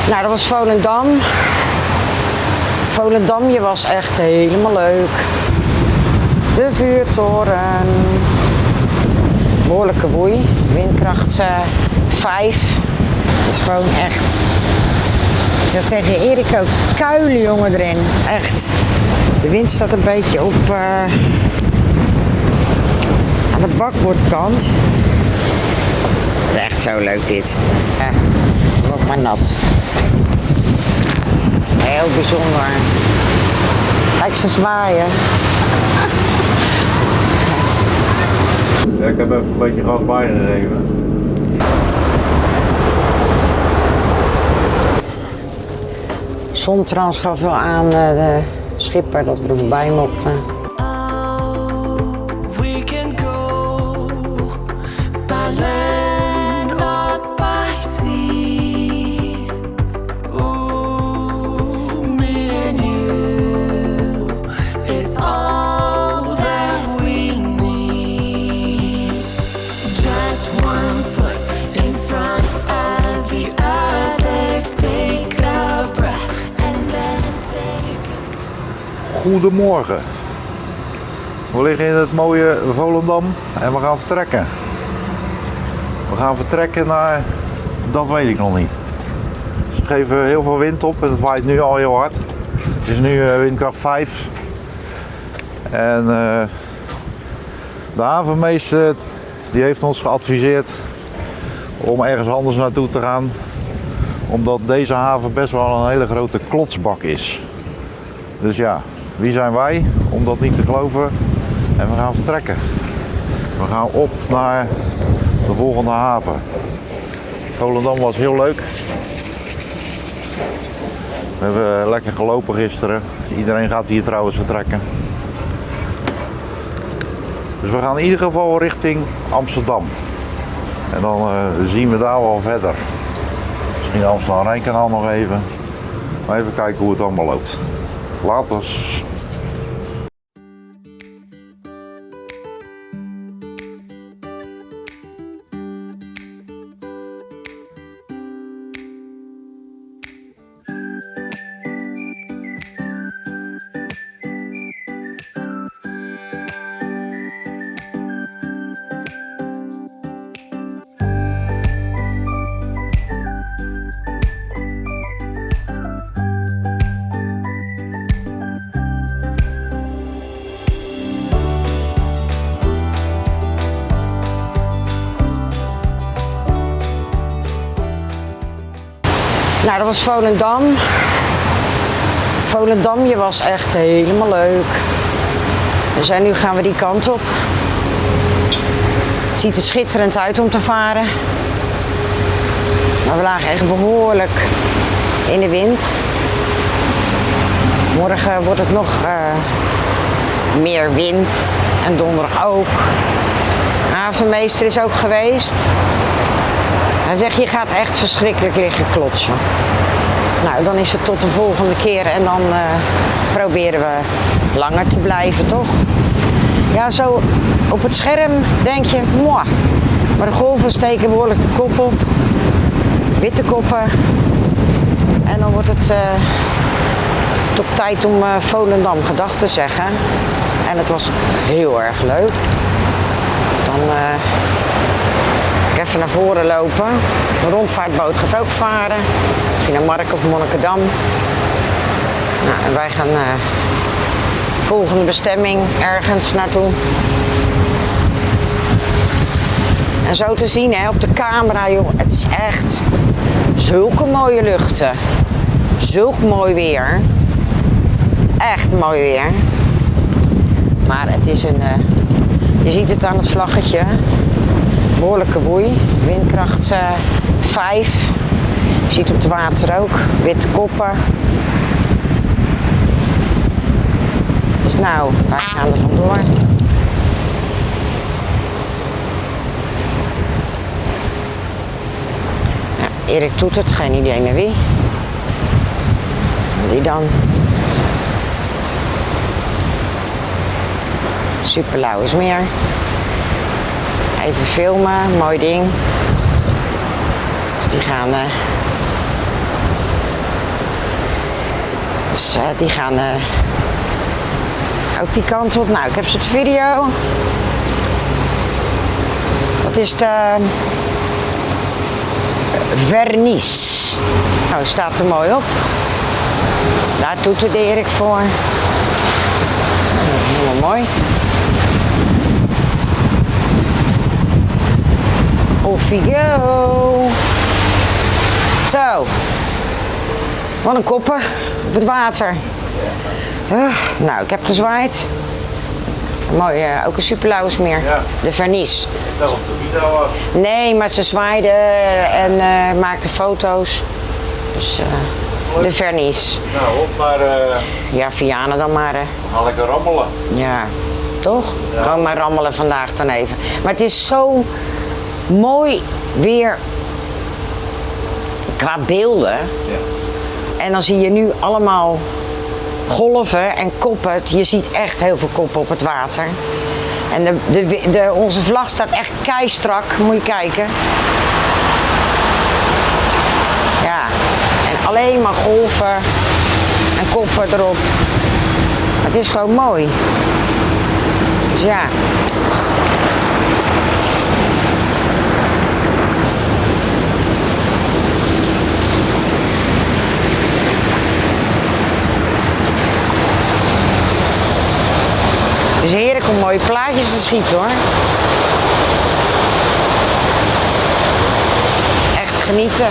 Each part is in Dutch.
Nou, dat was Volendam. Volendam, je was echt helemaal leuk. De vuurtoren. Behoorlijke woei. Windkracht 5. Dat is gewoon echt. Ik zeg tegen Erik ook, kuilen jongen erin. Echt. De wind staat een beetje op aan de bakboordkant. Het is echt zo leuk dit. Ook maar nat. Heel bijzonder. Kijk ze zwaaien. Ja, ik heb even een beetje gas bijgegeven. Somtrans gaf wel aan de schipper dat we er voorbij mochten. Goedemorgen. We liggen in het mooie Volendam en we gaan vertrekken. We gaan vertrekken naar, dat weet ik nog niet. Ze geven heel veel wind op en het waait nu al heel hard. Het is nu windkracht 5. En de havenmeester die heeft ons geadviseerd om ergens anders naartoe te gaan. Omdat deze haven best wel een hele grote klotsbak is. Dus ja, wie zijn wij om dat niet te geloven? En we gaan vertrekken. We gaan op naar de volgende haven. Volendam was heel leuk. We hebben lekker gelopen gisteren. Iedereen gaat hier trouwens vertrekken. Dus we gaan in ieder geval richting Amsterdam. En dan zien we daar wel verder. Misschien Amsterdam-Rijnkanaal nog even. Maar even kijken hoe het allemaal loopt. Laters. Nou, dat was Volendam. Volendam, je was echt helemaal leuk. Dus nu gaan we die kant op. Het ziet er schitterend uit om te varen. Maar we lagen echt behoorlijk in de wind. Morgen wordt het nog meer wind en donderdag ook. De havenmeester is ook geweest. Hij zegt, je gaat echt verschrikkelijk liggen klotsen. Nou, dan is het tot de volgende keer en dan proberen we langer te blijven, toch? Ja, zo op het scherm denk je, mwah. Maar de golven steken behoorlijk de kop op. Witte koppen. En dan wordt het op tijd om Volendam gedag te zeggen. En het was heel erg leuk. Dan even naar voren lopen. De rondvaartboot gaat ook varen. Misschien naar Mark of Monnikendam. Nou, en wij gaan volgende bestemming ergens naartoe. En zo te zien hè, op de camera, joh, het is echt zulke mooie luchten. Zulk mooi weer. Echt mooi weer. Maar het is een, je ziet het aan het vlaggetje. Behoorlijke woei, windkracht 5. Je ziet op het water ook, witte koppen. Dus nou, wij gaan er vandoor. Ja, Erik toetert, geen idee naar wie. Die dan. Super Lauwersmeer. Even filmen, mooi ding. Dus die gaan Dus die gaan ook die kant op. Nou, ik heb ze de video. Dat is de vernis. Nou, staat er mooi op. Daar doet de Erik voor. Helemaal mooi. Off we go. Zo. Wat een koppen op het water. Nou, ik heb gezwaaid. Mooi, ook een super lauwe smeer. Ja. De vernis. Dat op de video was. Nee, maar ze zwaaide en maakte foto's. Dus de vernis. Nou, op naar... Ja, Vianen dan maar. we gaan lekker rammelen. Ja, toch? Ja. Gewoon maar rammelen vandaag dan even. Maar het is zo mooi weer qua beelden. Ja. En dan zie je nu allemaal golven en koppen. Je ziet echt heel veel koppen op het water. En onze vlag staat echt keistrak, moet je kijken. Ja, en alleen maar golven en koppen erop. Het is gewoon mooi. Dus ja. Het is heerlijk om mooie plaatjes te schieten hoor. Echt genieten.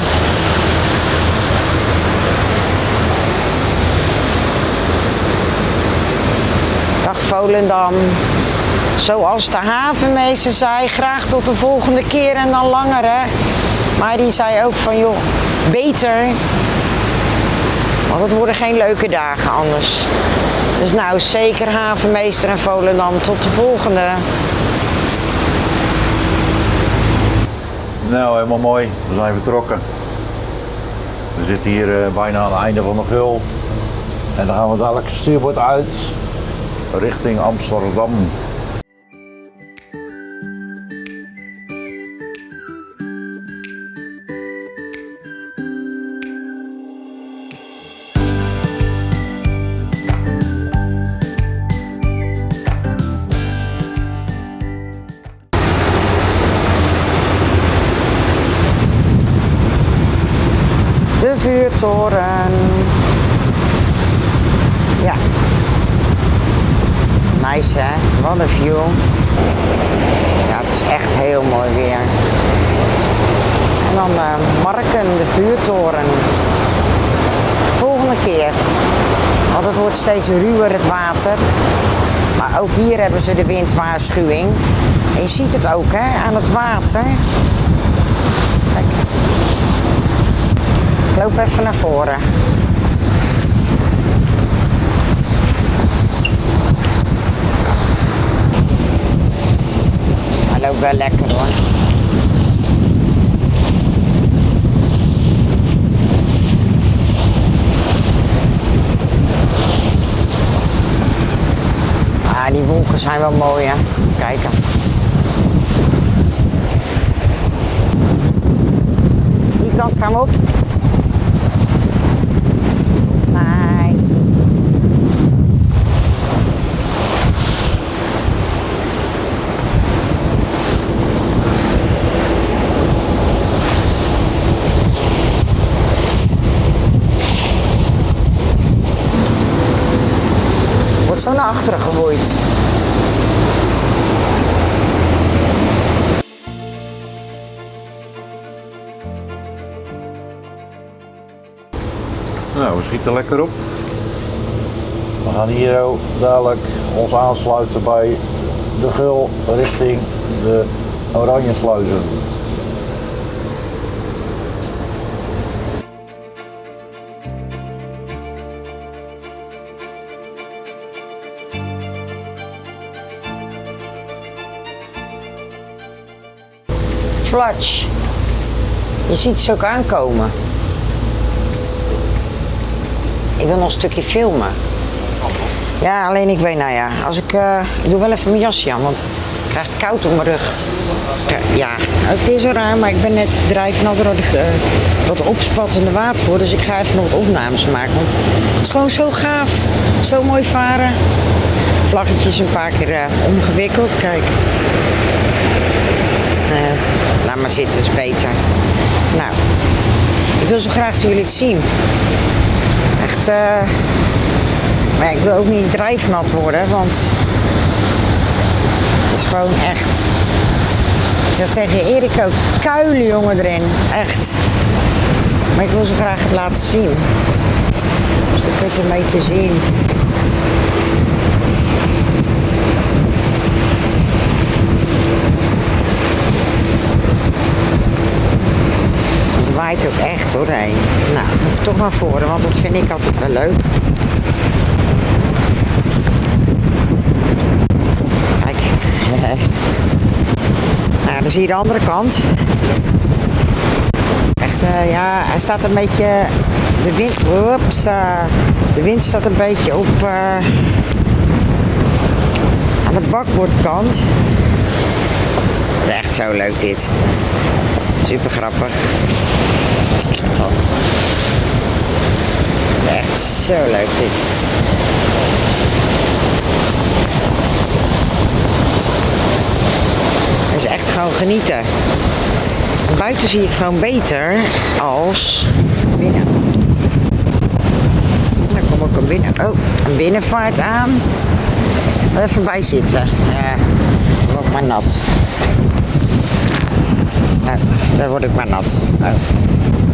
Dag Volendam. Zoals de havenmeester zei, graag tot de volgende keer en dan langer hè. Maar die zei ook van joh, beter. Want het worden geen leuke dagen anders. Dus nou, zeker havenmeester en Volendam. Tot de volgende. Nou, helemaal mooi. We zijn vertrokken. We zitten hier bijna aan het einde van de Gul. En dan gaan we dadelijk stuurbord uit richting Amsterdam. De vuurtoren. Ja. Nice hè, wat een view. Ja, het is echt heel mooi weer. En dan Marken, de vuurtoren. Volgende keer. Want het wordt steeds ruwer het water. Maar ook hier hebben ze de windwaarschuwing. En je ziet het ook hè, aan het water. Kijk. Ik loop even naar voren. Hij loopt wel lekker hoor. Ah, die wolken zijn wel mooi hè. Kijken. Die kant gaan we op. Nice. Wordt zo naar achteren gewoeid. Nou, we schieten lekker op. We gaan hier dadelijk ons aansluiten bij de Gul richting de Oranjesluizen. Flutch. Je ziet ze ook aankomen. Ik wil nog een stukje filmen. Ja, alleen ik weet, nou ja, als ik doe wel even mijn jasje aan, want krijg het koud op mijn rug. Ja, het is zo raar, maar ik ben net drijfnat door dat opspattende water voor. Dus ik ga even nog wat opnames maken. Want het is gewoon zo gaaf. Zo mooi varen. Vlaggetjes een paar keer omgewikkeld. Kijk. Laat maar zitten, is beter. Nou, ik wil zo graag dat jullie het zien. Echt, maar ik wil ook niet drijfnat worden, want het is gewoon echt. Ik zeg tegen Erik ook, kuilen jongen erin, echt. Maar ik wil zo graag het laten zien. Dus je kunt het een beetje zien. Het waait ook echt hoor, hé. Nou, toch naar voren, want dat vind ik altijd wel leuk. Kijk. Nou, dan zie je de andere kant. Echt, ja, hij staat een beetje. De wind. Oeps, de wind staat een beetje op. Aan de bakboordkant. Het is echt zo leuk dit. Super grappig. Echt zo leuk dit. Het is echt gewoon genieten. Buiten zie je het gewoon beter als binnen. Dan kom ik een binnenvaart aan. Even bij zitten. Dan word ik maar nat. Nou, daar word ik maar nat. Oh.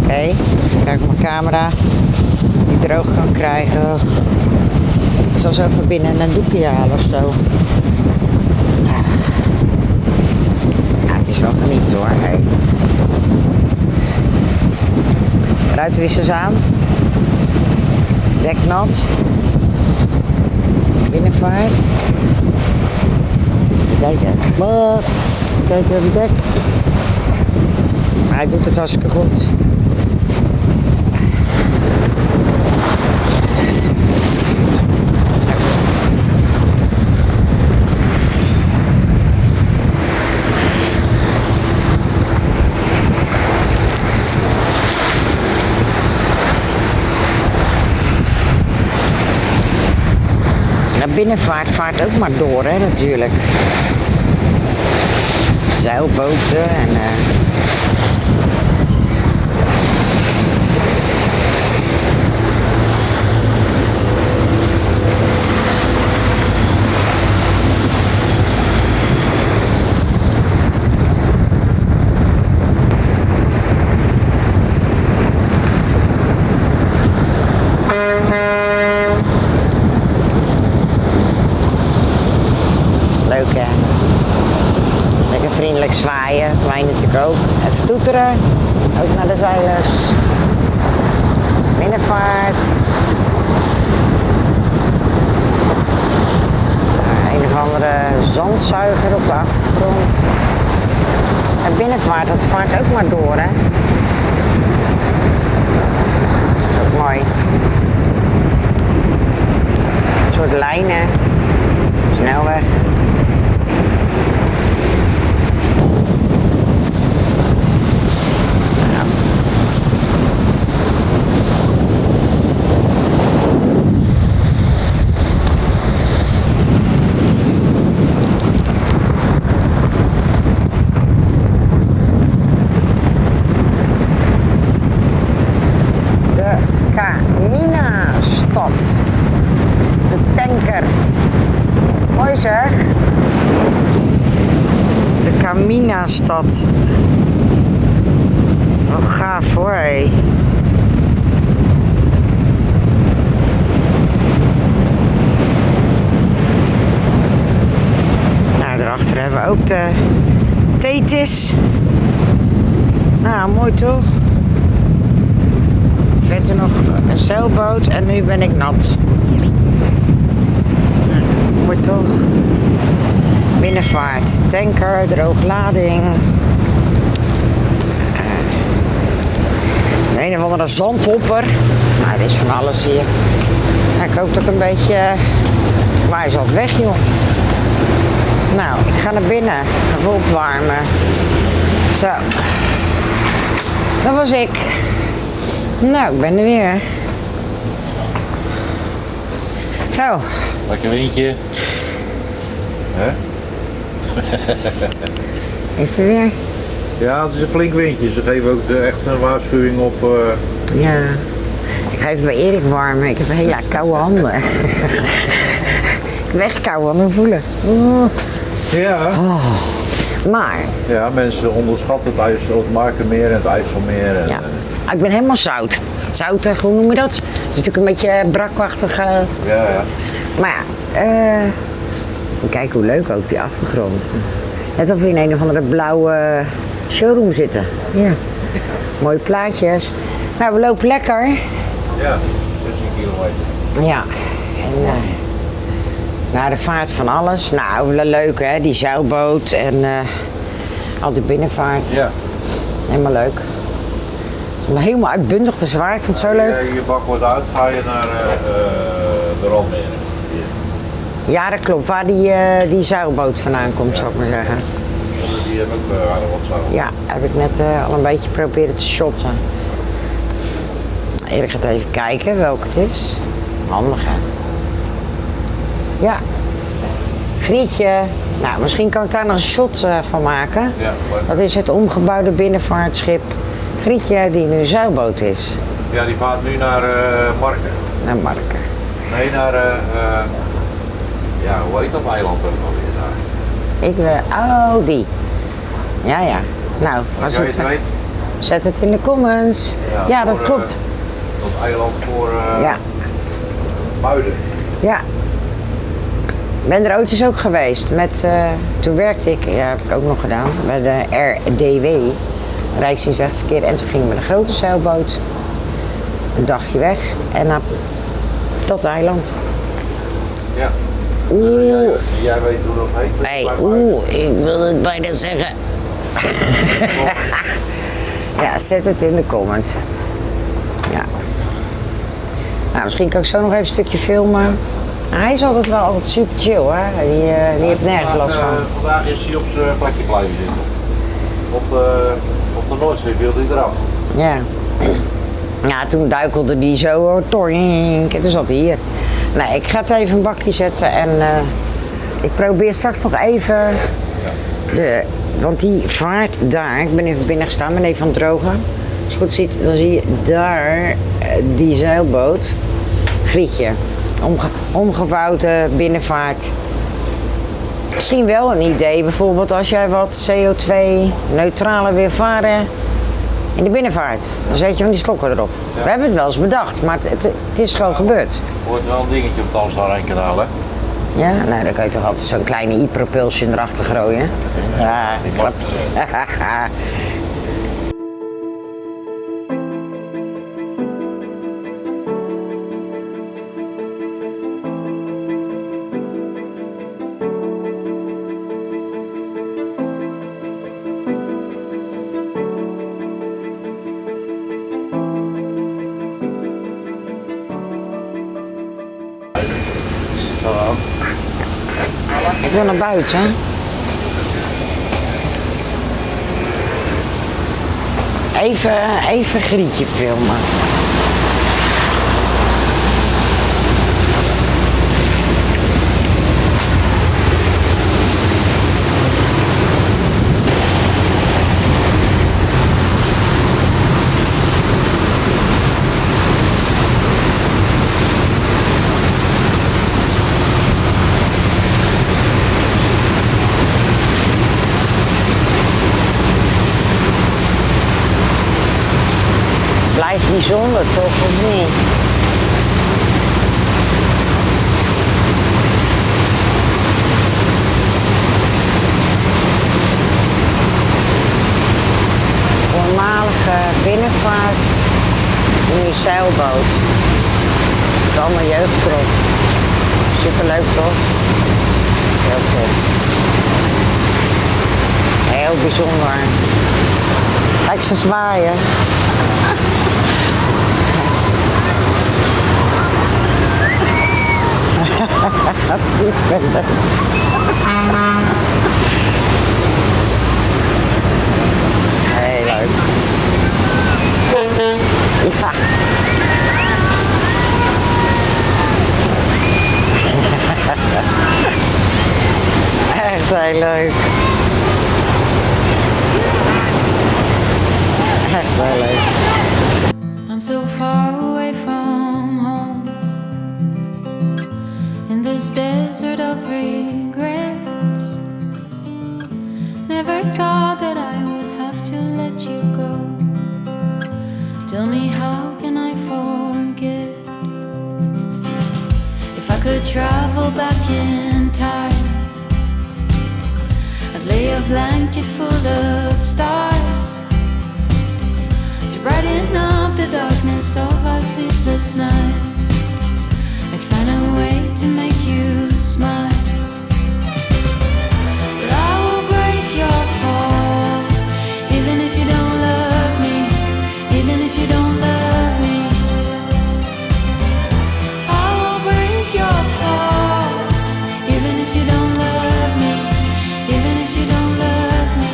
Oké, kijk op mijn camera. Die droog kan krijgen. Ik zal zo even binnen een doekje halen of zo. Ja, het is wel geniet hoor. Hey. Ruitenwissers aan. Dek nat. Binnenvaart. Kijken. Kijk even het dek. Maar hij doet het hartstikke goed. De binnenvaart vaart ook maar door, hè, natuurlijk. Zeilboten en... Leuk hè? Lekker vriendelijk zwaaien, wij natuurlijk ook. Even toeteren, ook naar de zeilers. Binnenvaart. Een of andere zandzuiger op de achtergrond. En binnenvaart, dat vaart ook maar door hè. Dat is ook mooi. Een soort lijnen. Snelweg. Caminastad. De tanker. Mooi zeg. De Caminastad. Oh, gaaf hoor. Hé. Nou, daarachter hebben we ook de Thetis. Nou, mooi toch? Verder nog een zeilboot en nu ben ik nat. Mooi toch? Binnenvaart, tanker, drooglading. Een of andere zandhopper. Nou, er is van alles hier. Nou, ik hoop dat ik een beetje... Maar hij is al weg, joh. Nou, ik ga naar binnen. Even opwarmen. Zo. Dat was ik. Nou, ik ben er weer. Zo. Lekker windje. Hè? Is er weer? Ja, het is een flink windje. Ze geven ook echt een waarschuwing op. Ja. Ik ga even bij Erik warmen. Ik heb hele koude handen. Ik ben echt koud aan het voelen. Ja. Maar, Ja, mensen onderschatten het IJsselmeer en het IJsselmeer. En, ja. Ik ben helemaal zout. Zoutig, hoe noem je dat? Het is natuurlijk een beetje brakwachtig. ja. Maar ja, kijk hoe leuk ook die achtergrond. Net of we in een of andere blauwe showroom zitten. Ja. Mooie plaatjes. Nou, we lopen lekker. Ja, 16 kilometer. Ja. En, naar de vaart van alles. Nou, leuk hè, die zeilboot en al die binnenvaart. Ja. Helemaal leuk. Het is helemaal uitbundig te zwaar, ik vind het zo leuk. Je bak wordt uit, ga je naar de Randmeren. Ja, dat klopt. Waar die zeilboot vandaan komt, zou ik maar zeggen. Die hebben ook aardig wat zeil. Ja, heb ik net al een beetje proberen te shotten. Erik gaat even kijken welke het is. Handig hè. Ja. Grietje. Nou, misschien kan ik daar nog een shot van maken. Ja, leuk. Dat is het omgebouwde binnenvaartschip Grietje die nu zeilboot is. Ja, die vaart nu naar Marken. Naar Marken. Nee, naar, ja, hoe heet dat eiland ook alweer daar? Ik wil, oh die. Ja, ja. Nou, Als jij het weet. zet het in de comments. Ja, dat voor, klopt. Dat eiland voor Ja, Muiden. ja. Ik ben er ooit eens ook geweest. Toen werkte ik, ja, heb ik ook nog gedaan, bij de RDW, Rijksdienstwegverkeer. En toen gingen we met een grote zeilboot een dagje weg en naar dat eiland. Ja. Oeh. Jij weet hoe dat heet. Hey, ik wil het bijna zeggen. Ja, zet het in de comments. Ja. Nou, misschien kan ik zo nog even een stukje filmen. Hij is altijd super chill, hè? Die heeft nergens last van. Vandaag is hij op zijn plekje blijven zitten. Op de Noordzee viel hij eraf. Ja. Ja, toen duikelde die zo, torink, en toen zat hij hier. Nee, ik ga het even een bakje zetten en ik probeer straks nog even want die vaart daar, ik ben even binnen gestaan, ben even aan het drogen. Als je goed ziet, dan zie je daar die zeilboot, Grietje, omgevouwde binnenvaart. Misschien wel een idee, bijvoorbeeld als jij wat CO2-neutraler wil varen in de binnenvaart. Dan zet je van die slokken erop. Ja. We hebben het wel eens bedacht, maar het is gewoon gebeurd. Wordt wel een dingetje op het Amstelrijnkanaal, hè? Ja, nou dan kan je toch altijd zo'n kleine e-propulsion erachter gooien. Ja, klopt. Ik wil naar buiten. Even Grietje filmen. Blijft bijzonder toch, of niet? Voormalige binnenvaart, nu zeilboot. Met allemaal jeugd erop. Superleuk toch? Heel tof. Heel bijzonder. Kijk ze zwaaien. Super leuk. Ja. Echt heel leuk. Echt heel leuk. I'm so far away from home in this desert of regrets. Never thought that I would have to let you go. Tell me, how can I forget? If I could travel back in time, I'd lay a blanket full of stars to brighten up the darkness of our sleepless nights. I'd find a way to make you smile. But I will break your fall, even if you don't love me, even if you don't love me. I will break your fall, even if you don't love me, even if you don't love me.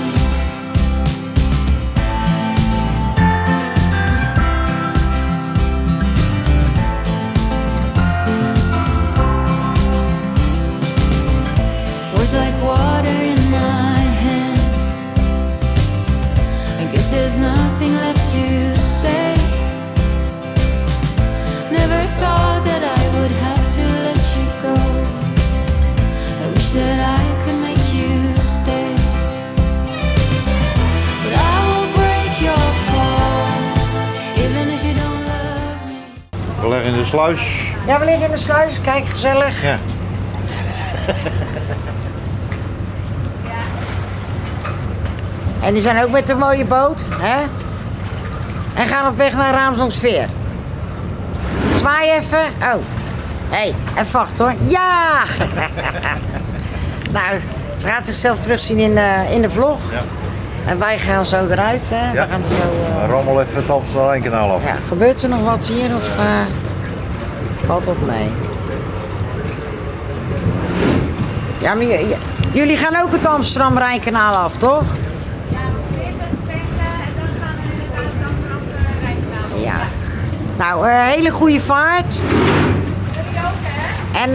Words like water in my hands. I guess there's nothing left to say. Never thought that I would have to let you go. I wish that I could make you stay. But I will break your fall, even if you don't love me. We leggen in de sluis. Ja, we liggen in de sluis. Kijk, gezellig. Ja. En die zijn ook met een mooie boot, hè? En gaan op weg naar Raamsdonksveer. Zwaai even. Oh. Hé, even wachten hoor. Ja! Nou, ze gaat zichzelf terugzien in de vlog. Ja. En wij gaan zo eruit, hè? Ja. We gaan er zo... Rommel even het Amsterdam-Rijnkanaal af. Ja, gebeurt er nog wat hier of valt dat mee? Ja, maar jullie gaan ook het Amsterdam-Rijnkanaal af, toch? Ja, we moeten eerst even tanken en dan gaan we inderdaad dan rijden. Ja. Nou, hele goede vaart. Jullie ook, hè? En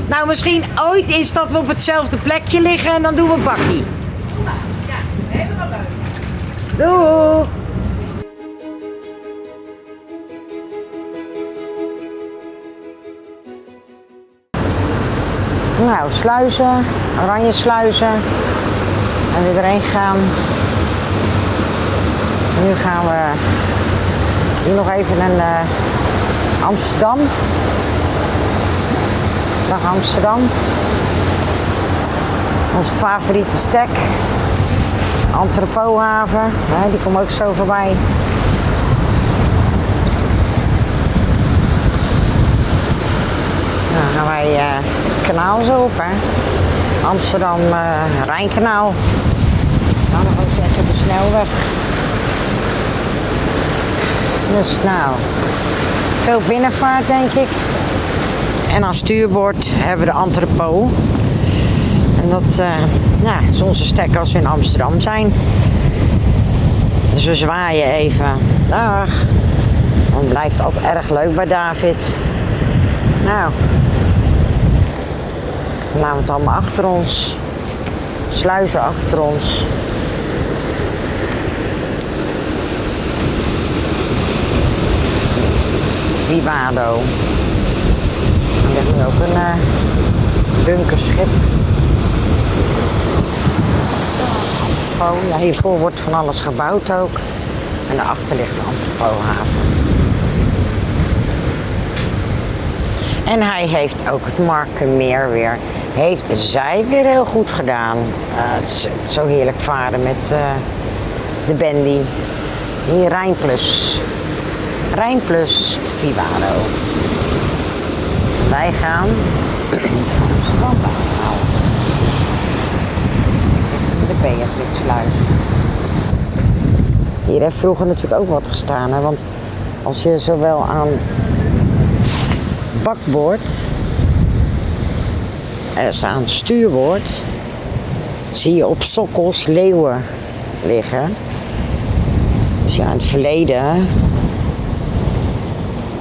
nou, misschien ooit is dat we op hetzelfde plekje liggen en dan doen we bakkie. Doe maar. Ja, helemaal leuk. Doeg! Nou, sluizen, oranje sluizen. En weer erheen gaan. Nu gaan we hier nog even naar Amsterdam. Dag Amsterdam. Onze favoriete stek. Entrepothaven, hè, die komt ook zo voorbij. Nou, dan gaan wij het kanaal zo op, hè. Amsterdam Rijnkanaal. Dan nog eens even de snelweg. Dus nou, veel binnenvaart denk ik. En aan stuurboord hebben we de entrepot. En dat is onze stek als we in Amsterdam zijn. Dus we zwaaien even. Dag. Het blijft altijd erg leuk bij David. Nou. Dan laten we het allemaal achter ons. Sluizen achter ons. Vivado. Er ligt nu ook een bunkerschip. Oh, ja, hiervoor wordt van alles gebouwd ook. En daarachter ligt de entrepothaven. En hij heeft ook het Markenmeer weer. Heeft zij weer heel goed gedaan. Het is zo heerlijk varen met de Bendy. Hier Rijnplus. Rijnplus Vivado. Wij gaan Amsterdam bijhouden. De Beatrixsluis. Hier heeft vroeger natuurlijk ook wat gestaan, hè? Want als je zowel aan bakboord als aan stuurboord zie je op sokkels leeuwen liggen. Dus ja, in het verleden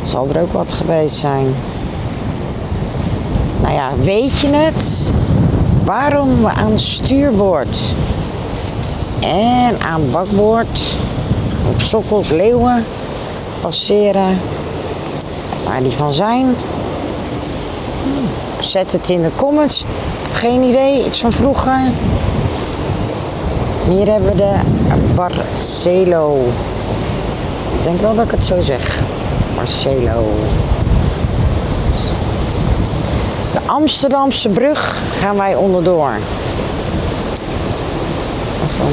Zal er ook wat geweest zijn. Nou ja, weet je het? Waarom we aan stuurboord en aan bakboord op sokkels leeuwen passeren? Waar die van zijn? Zet het in de comments. Geen idee, iets van vroeger. Hier hebben we de Barcelo. Ik denk wel dat ik het zo zeg. Barcelo. De Amsterdamse brug gaan wij onderdoor. Dat is dan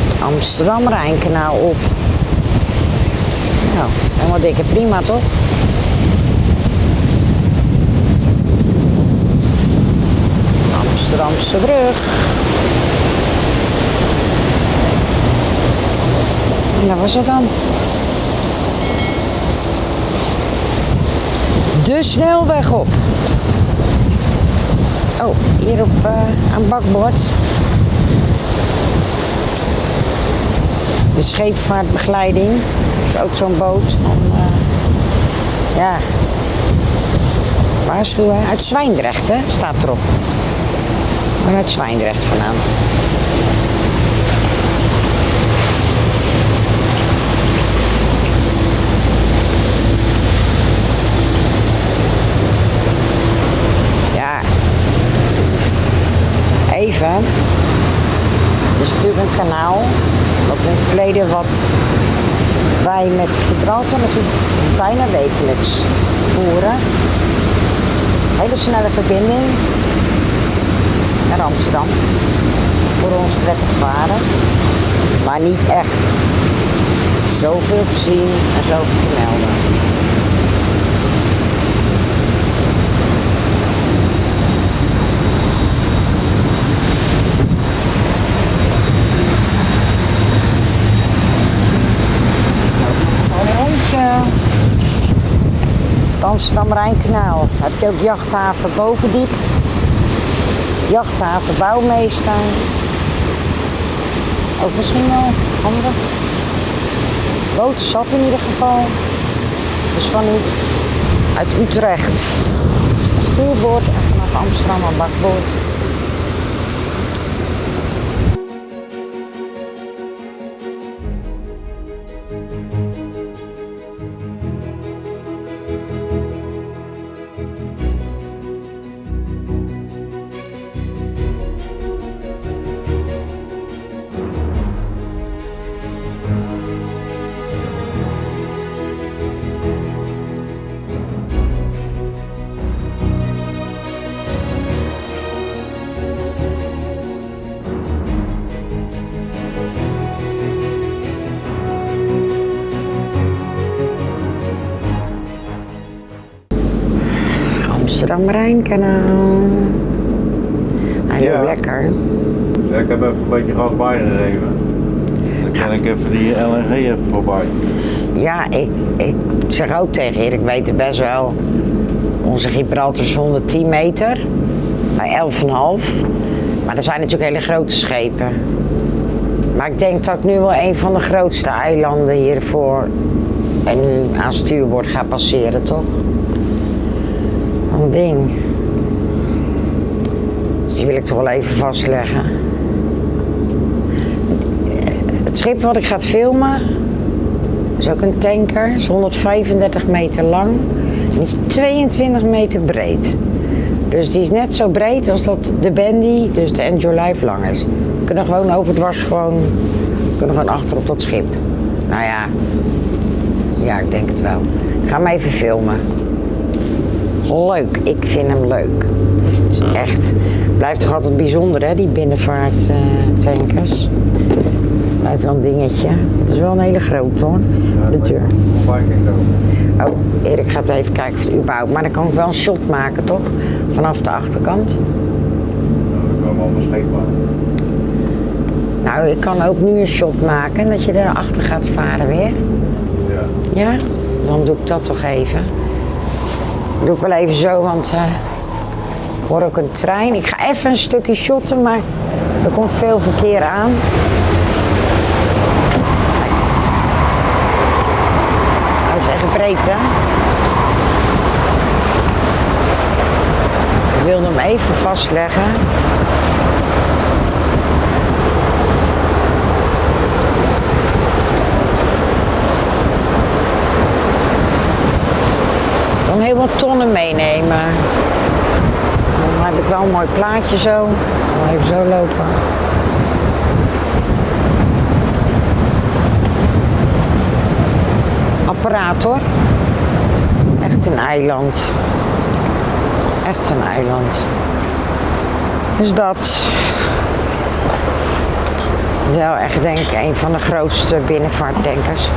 het Amsterdam-Rijnkanaal op. Nou, helemaal dikke prima toch? Amsterdamse brug. En dat was het dan. De snelweg op. Oh, hier op aan bakboord. De scheepvaartbegeleiding. Dat is ook zo'n boot van, ja, waarschuwen. Uit Zwijndrecht, hè, staat erop. Ik ben uit Zwijndrecht vandaan. Ja. Even. Er is natuurlijk een kanaal. Dat in het verleden wat wij met Gibraltar natuurlijk bijna wekelijks voeren. Hele snelle verbinding naar Amsterdam. Voor ons prettig varen. Maar niet echt zoveel te zien en zoveel te melden. Een rondje. Het Amsterdam-Rijnkanaal. Heb je ook jachthaven Bovendiep. Jachthaven Bouwmeester. Ook misschien wel handig. Boot zat in ieder geval. Dus van u uit Utrecht. Stuurboord en vanaf Amsterdam aan bakboord. Amsterdam-Rijnkanaal. Hij loopt lekker. Ja, ik heb even een beetje gas bijgegeven. Dan kan ik even die LNG even voorbij. Ja, ik zeg ook tegen Erik, ik weet het best wel. Onze Gibraltar is 110 meter. Bij 11,5. Maar er zijn natuurlijk hele grote schepen. Maar ik denk dat ik nu wel een van de grootste eilanden hiervoor en nu aan stuurboord ga passeren, toch? Een ding. Dus die wil ik toch wel even vastleggen. Het schip wat ik ga filmen is ook een tanker. Is 135 meter lang en is 22 meter breed. Dus die is net zo breed als dat de Bandy, dus de Enjoy Life, lang is. We kunnen gewoon overdwars gewoon achter op dat schip. Nou ja, ik denk het wel. Ik ga hem even filmen. Leuk, ik vind hem leuk. Het is echt, blijft toch altijd bijzonder, hè, die binnenvaarttankers. Blijft wel een dingetje. Het is wel een hele grote, hoor, de deur. Oh, Erik gaat even kijken of het überhaupt, maar dan kan ik wel een shot maken, toch? Vanaf de achterkant. Dat kan wel beschikbaar. Nou, ik kan ook nu een shot maken, dat je erachter gaat varen weer. Ja. Ja? Dan doe ik dat toch even. Doe ik wel even zo, want ik hoor ook een trein. Ik ga even een stukje shotten, maar er komt veel verkeer aan. breed, hè? Ik wilde hem even vastleggen. Ik kan heel wat tonnen meenemen. Dan heb ik wel een mooi plaatje zo. Ik kan even zo lopen. Apparator. Echt een eiland. Echt een eiland. Dus dat. Wel echt denk ik een van de grootste binnenvaarttankers.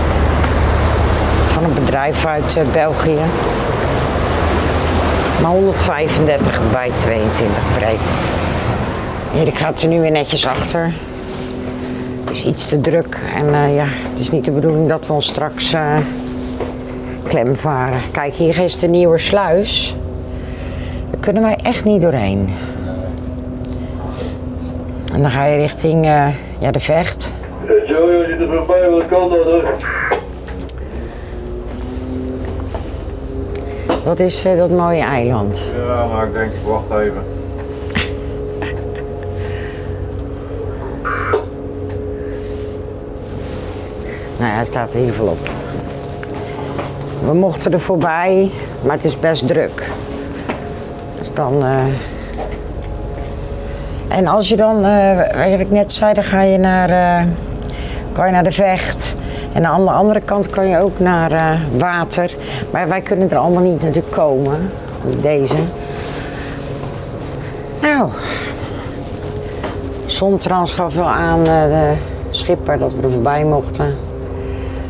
Van een bedrijf uit België. Maar 135 bij 22 breed. Erik gaat er nu weer netjes achter. Het is iets te druk en ja, het is niet de bedoeling dat we ons straks klem varen. Kijk, hier is de nieuwe sluis. Daar kunnen wij echt niet doorheen. En dan ga je richting ja, de Vecht. Jojo zit er voorbij, wat kan dat hoor? Dat is dat mooie eiland. Ja, maar ik denk, ik wacht even. Nou ja, hij staat er in ieder geval op. We mochten er voorbij, maar het is best druk. Dus dan... En als je dan, wat ik net zei, dan ga je kan je naar de Vecht. En aan de andere kant kan je ook naar water. Maar wij kunnen er allemaal niet natuurlijk komen. Deze. Nou. Somtrans gaf wel aan de schipper dat we er voorbij mochten.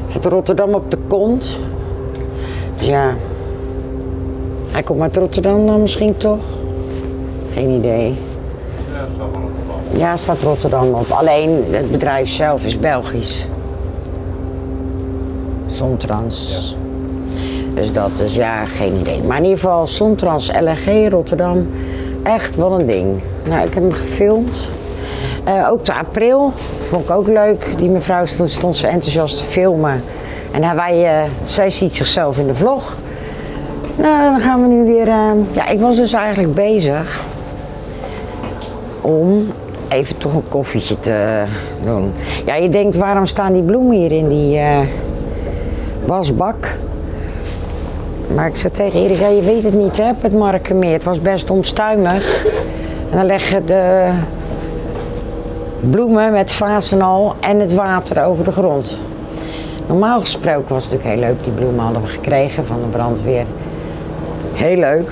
Zit Rotterdam op de kont. Dus ja. Hij komt uit Rotterdam dan misschien toch? Geen idee. Ja, staat Rotterdam op. Alleen het bedrijf zelf is Belgisch. Somtrans. Ja. Dus dat is ja, geen idee. Maar in ieder geval Somtrans LNG Rotterdam. Echt wat een ding. Nou, ik heb hem gefilmd. Ook de april. Vond ik ook leuk. Die mevrouw stond zo enthousiast te filmen. En zij ziet zichzelf in de vlog. Nou, dan gaan we nu weer... ja, ik was dus eigenlijk bezig om even toch een koffietje te doen. Ja, je denkt, waarom staan die bloemen hier in die wasbak? Maar ik zei tegen Erik, ja, je weet het niet hè, op het Markenmeer. Het was best onstuimig. En dan leggen de bloemen met vaas en al en het water over de grond. Normaal gesproken was het natuurlijk heel leuk. Die bloemen hadden we gekregen van de brandweer. Heel leuk.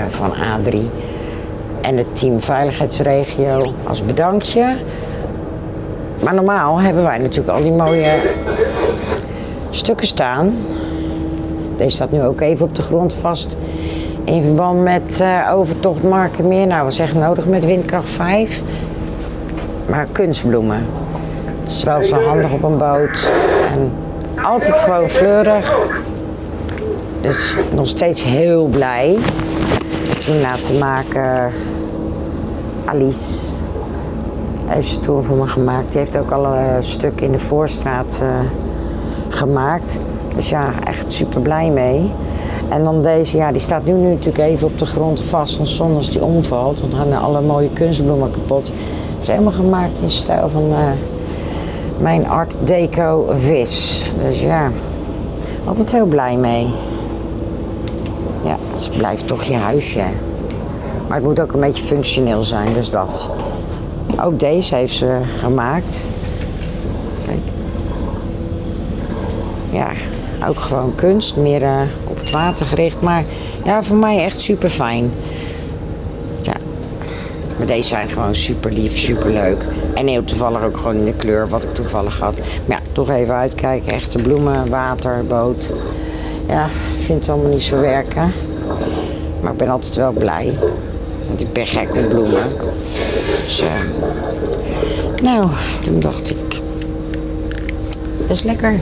Van A3. En het team Veiligheidsregio als bedankje. Maar normaal hebben wij natuurlijk al die mooie stukken staan. Deze staat nu ook even op de grond vast. In verband met overtocht Markenmeer. Nou, was echt nodig met windkracht 5. Maar kunstbloemen. Het is wel zo handig op een boot. En altijd gewoon fleurig. Dus nog steeds heel blij. Toen laten maken. Alice heeft ze toen voor me gemaakt. Die heeft ook al een stuk in de Voorstraat gemaakt. Dus ja, echt super blij mee. En dan deze, ja, die staat nu natuurlijk even op de grond vast van zon als die omvalt. Want dan gaan alle mooie kunstbloemen kapot. Dat is helemaal gemaakt in stijl van mijn Art Deco vis. Dus ja, altijd heel blij mee. Ja, het blijft toch je huisje. Maar het moet ook een beetje functioneel zijn, dus dat. Ook deze heeft ze gemaakt. Kijk. Ja, ook gewoon kunst, meer op het water gericht. Maar ja, voor mij echt super fijn. Ja, maar deze zijn gewoon super lief, super leuk. En heel toevallig ook gewoon in de kleur wat ik toevallig had. Maar ja, toch even uitkijken. Echte bloemen, water, boot. Ja, ik vind het allemaal niet zo werken. Maar ik ben altijd wel blij. Want ik ben gek op bloemen. Dus nou, toen dacht ik, dat is lekker.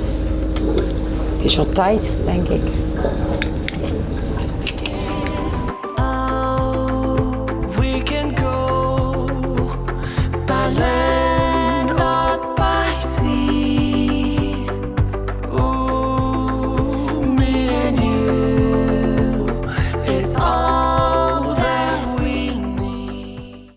Het is wel tijd, denk ik.